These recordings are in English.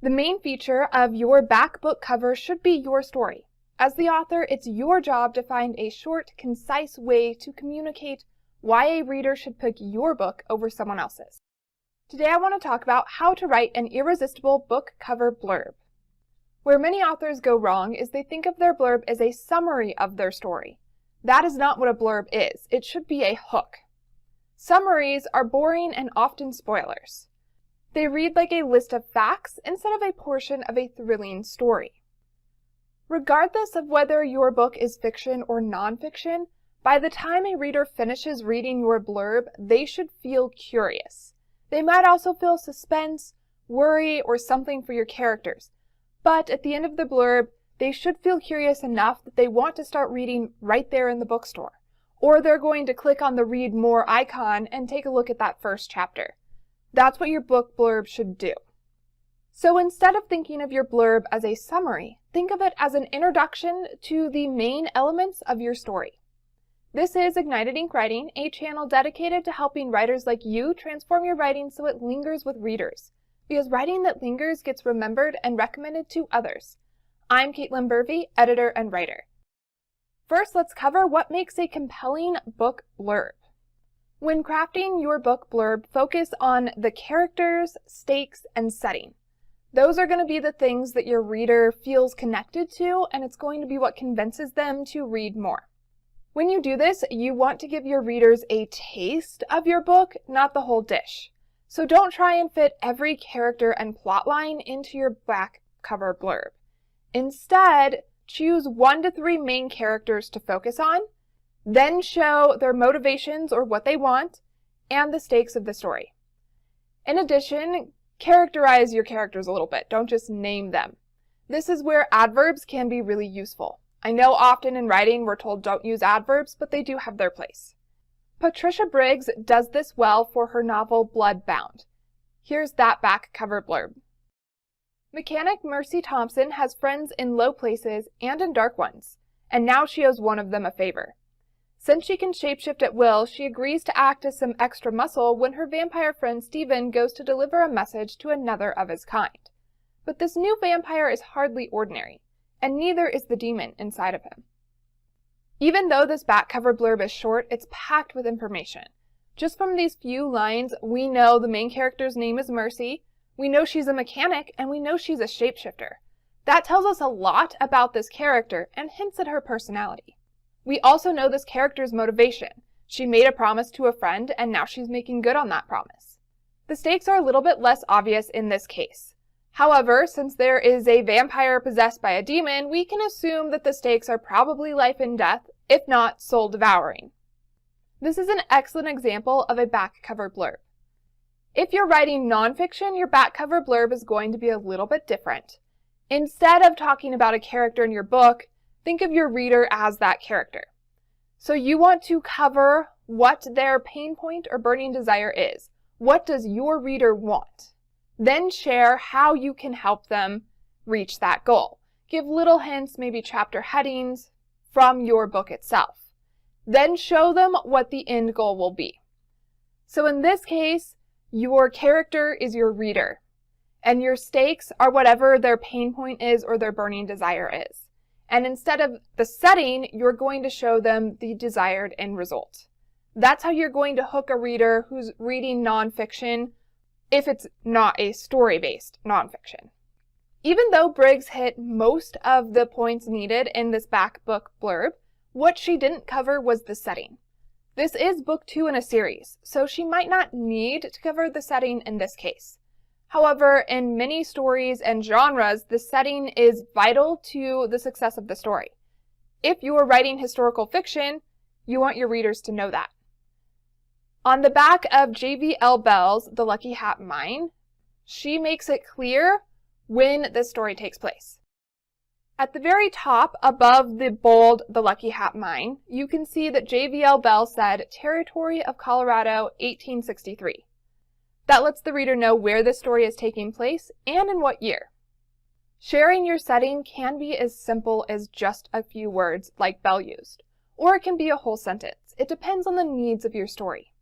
The main feature of your back book cover should be your story. As the author, it's your job to find a short, concise way to communicate why a reader should pick your book over someone else's. Today I want to talk about how to write an irresistible book cover blurb. Where many authors go wrong is they think of their blurb as a summary of their story. That is not what a blurb is. It should be a hook. Summaries are boring and often spoilers. They read like a list of facts instead of a portion of a thrilling story. Regardless of whether your book is fiction or nonfiction, by the time a reader finishes reading your blurb, they should feel curious. They might also feel suspense, worry, or something for your characters. But at the end of the blurb, they should feel curious enough that they want to start reading right there in the bookstore. Or they're going to click on the Read More icon and take a look at that first chapter. That's what your book blurb should do. So instead of thinking of your blurb as a summary, think of it as an introduction to the main elements of your story. This is Ignited Ink Writing, a channel dedicated to helping writers like you transform your writing so it lingers with readers. Because writing that lingers gets remembered and recommended to others. I'm Caitlin Burvey, editor and writer. First, let's cover what makes a compelling book blurb. When crafting your book blurb, focus on the characters, stakes, and setting. Those are going to be the things that your reader feels connected to, and it's going to be what convinces them to read more. When you do this, you want to give your readers a taste of your book, not the whole dish. So don't try and fit every character and plotline into your back cover blurb. Instead, choose 1 to 3 main characters to focus on, then show their motivations or what they want, and the stakes of the story. In addition, characterize your characters a little bit. Don't just name them. This is where adverbs can be really useful. I know often in writing we're told don't use adverbs, but they do have their place. Patricia Briggs does this well for her novel Bloodbound. Here's that back cover blurb. Mechanic Mercy Thompson has friends in low places and in dark ones, and now she owes one of them a favor. Since she can shapeshift at will, she agrees to act as some extra muscle when her vampire friend Steven goes to deliver a message to another of his kind. But this new vampire is hardly ordinary, and neither is the demon inside of him. Even though this back cover blurb is short, it's packed with information. Just from these few lines, we know the main character's name is Mercy, we know she's a mechanic, and we know she's a shapeshifter. That tells us a lot about this character and hints at her personality. We also know this character's motivation. She made a promise to a friend, and now she's making good on that promise. The stakes are a little bit less obvious in this case. However, since there is a vampire possessed by a demon, we can assume that the stakes are probably life and death, if not soul devouring. This is an excellent example of a back cover blurb. If you're writing nonfiction, your back cover blurb is going to be a little bit different. Instead of talking about a character in your book, think of your reader as that character. So you want to cover what their pain point or burning desire is. What does your reader want? Then share how you can help them reach that goal. Give little hints, maybe chapter headings, from your book itself. Then show them what the end goal will be. So in this case, your character is your reader, and your stakes are whatever their pain point is or their burning desire is. And instead of the setting, you're going to show them the desired end result. That's how you're going to hook a reader who's reading nonfiction if it's not a story-based nonfiction. Even though Briggs hit most of the points needed in this back book blurb, what she didn't cover was the setting. This is book 2 in a series, so she might not need to cover the setting in this case. However, in many stories and genres, the setting is vital to the success of the story. If you are writing historical fiction, you want your readers to know that. On the back of J.V.L. Bell's The Lucky Hat Mine, she makes it clear when this story takes place. At the very top, above the bold The Lucky Hat Mine, you can see that J.V.L. Bell said, Territory of Colorado, 1863. That lets the reader know where this story is taking place and in what year. Sharing your setting can be as simple as just a few words like Bell used, or it can be a whole sentence. It depends on the needs of your story.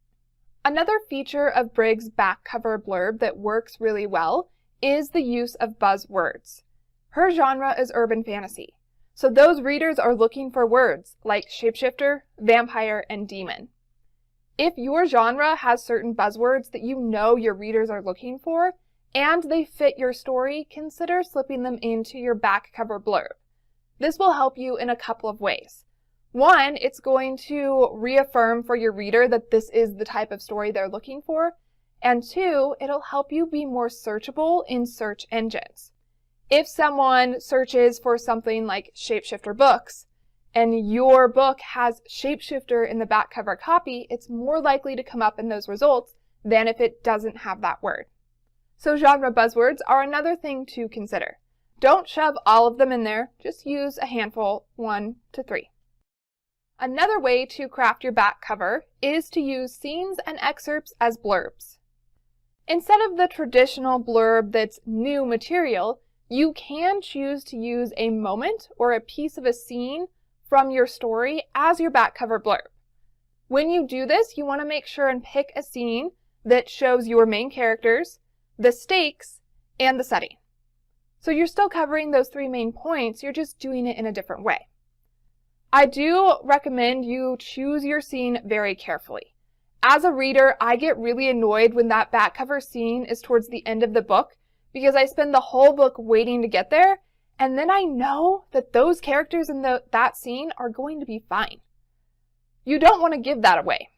Another feature of Briggs' back cover blurb that works really well is the use of buzzwords. Her genre is urban fantasy, so those readers are looking for words like shapeshifter, vampire, and demon. If your genre has certain buzzwords that you know your readers are looking for, and they fit your story, consider slipping them into your back cover blurb. This will help you in a couple of ways. One, it's going to reaffirm for your reader that this is the type of story they're looking for. And two, it'll help you be more searchable in search engines. If someone searches for something like shapeshifter books, and your book has shapeshifter in the back cover copy, it's more likely to come up in those results than if it doesn't have that word. So genre buzzwords are another thing to consider. Don't shove all of them in there, just use a handful, 1 to 3. Another way to craft your back cover is to use scenes and excerpts as blurbs. Instead of the traditional blurb that's new material, you can choose to use a moment or a piece of a scene from your story as your back cover blurb. When you do this, you want to make sure and pick a scene that shows your main characters, the stakes, and the setting. So you're still covering those 3 main points, you're just doing it in a different way. I do recommend you choose your scene very carefully. As a reader, I get really annoyed when that back cover scene is towards the end of the book because I spend the whole book waiting to get there, and then I know that those characters in that scene are going to be fine. You don't want to give that away.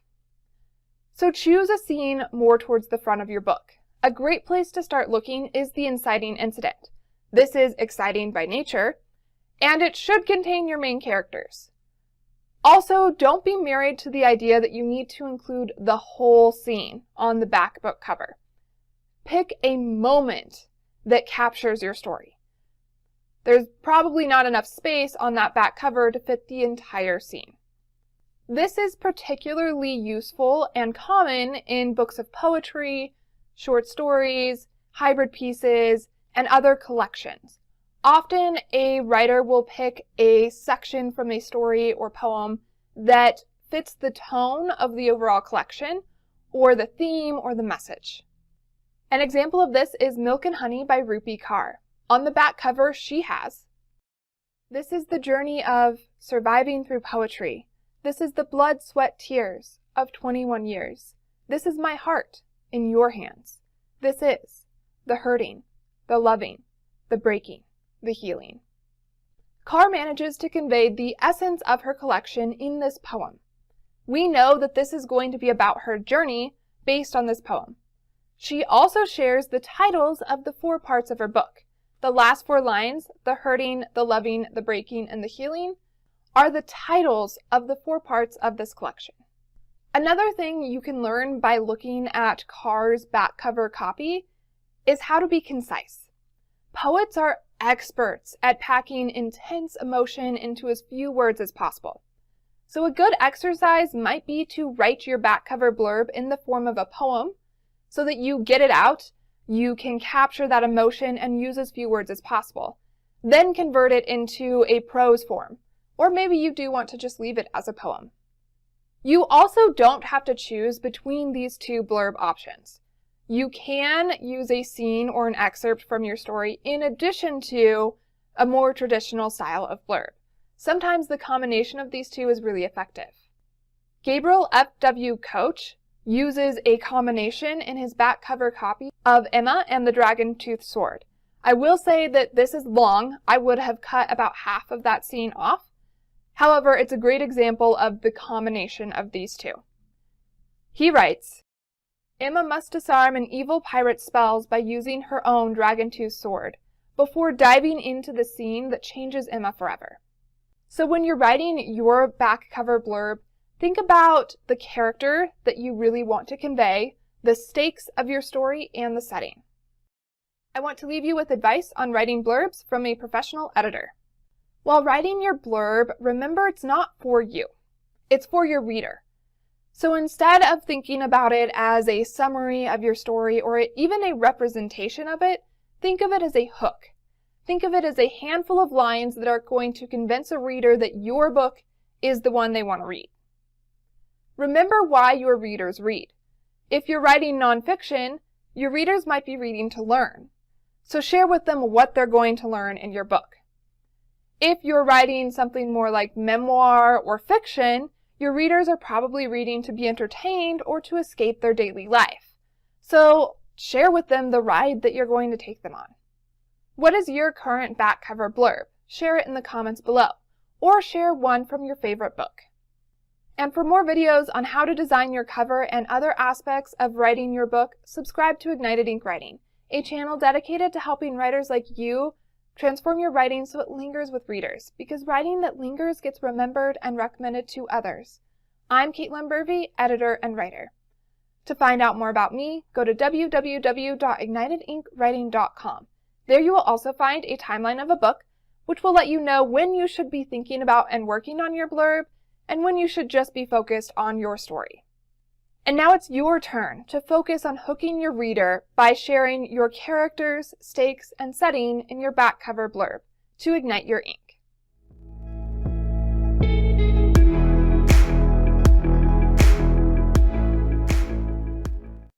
So choose a scene more towards the front of your book. A great place to start looking is the inciting incident. This is exciting by nature, and it should contain your main characters. Also, don't be married to the idea that you need to include the whole scene on the back book cover. Pick a moment that captures your story. There's probably not enough space on that back cover to fit the entire scene. This is particularly useful and common in books of poetry, short stories, hybrid pieces, and other collections. Often a writer will pick a section from a story or poem that fits the tone of the overall collection, or the theme or the message. An example of this is Milk and Honey by Rupi Kaur. On the back cover, she has, "This is the journey of surviving through poetry. This is the blood, sweat, tears of 21 years. This is my heart in your hands. This is the hurting, the loving, the breaking, the healing." Kaur manages to convey the essence of her collection in this poem. We know that this is going to be about her journey based on this poem. She also shares the titles of the 4 parts of her book. The last 4 lines, the hurting, the loving, the breaking, and the healing, are the titles of the 4 parts of this collection. Another thing you can learn by looking at Kaur's back cover copy is how to be concise. Poets are experts at packing intense emotion into as few words as possible. So a good exercise might be to write your back cover blurb in the form of a poem so that you get it out, you can capture that emotion and use as few words as possible. Then convert it into a prose form, or maybe you do want to just leave it as a poem. You also don't have to choose between these 2 blurb options. You can use a scene or an excerpt from your story in addition to a more traditional style of blurb. Sometimes the combination of these 2 is really effective. Gabriel F.W. Koch uses a combination in his back cover copy of Emma and the Dragon-Toothed Sword. I will say that this is long. I would have cut about half of that scene off. However, it's a great example of the combination of these 2. He writes, "Emma must disarm an evil pirate's spells by using her own dragon-toothed sword, before diving into the scene that changes Emma forever." So when you're writing your back cover blurb, think about the character that you really want to convey, the stakes of your story, and the setting. I want to leave you with advice on writing blurbs from a professional editor. While writing your blurb, remember it's not for you. It's for your reader. So instead of thinking about it as a summary of your story or even a representation of it, think of it as a hook. Think of it as a handful of lines that are going to convince a reader that your book is the one they want to read. Remember why your readers read. If you're writing nonfiction, your readers might be reading to learn. So share with them what they're going to learn in your book. If you're writing something more like memoir or fiction, your readers are probably reading to be entertained or to escape their daily life. So share with them the ride that you're going to take them on. What is your current back cover blurb? Share it in the comments below, or share one from your favorite book. And for more videos on how to design your cover and other aspects of writing your book, subscribe to Ignited Ink Writing, a channel dedicated to helping writers like you transform your writing so it lingers with readers, because writing that lingers gets remembered and recommended to others. I'm Caitlin Burvey, editor and writer. To find out more about me, go to www.ignitedinkwriting.com. There you will also find a timeline of a book, which will let you know when you should be thinking about and working on your blurb, and when you should just be focused on your story. And now it's your turn to focus on hooking your reader by sharing your characters, stakes, and setting in your back cover blurb to ignite your ink.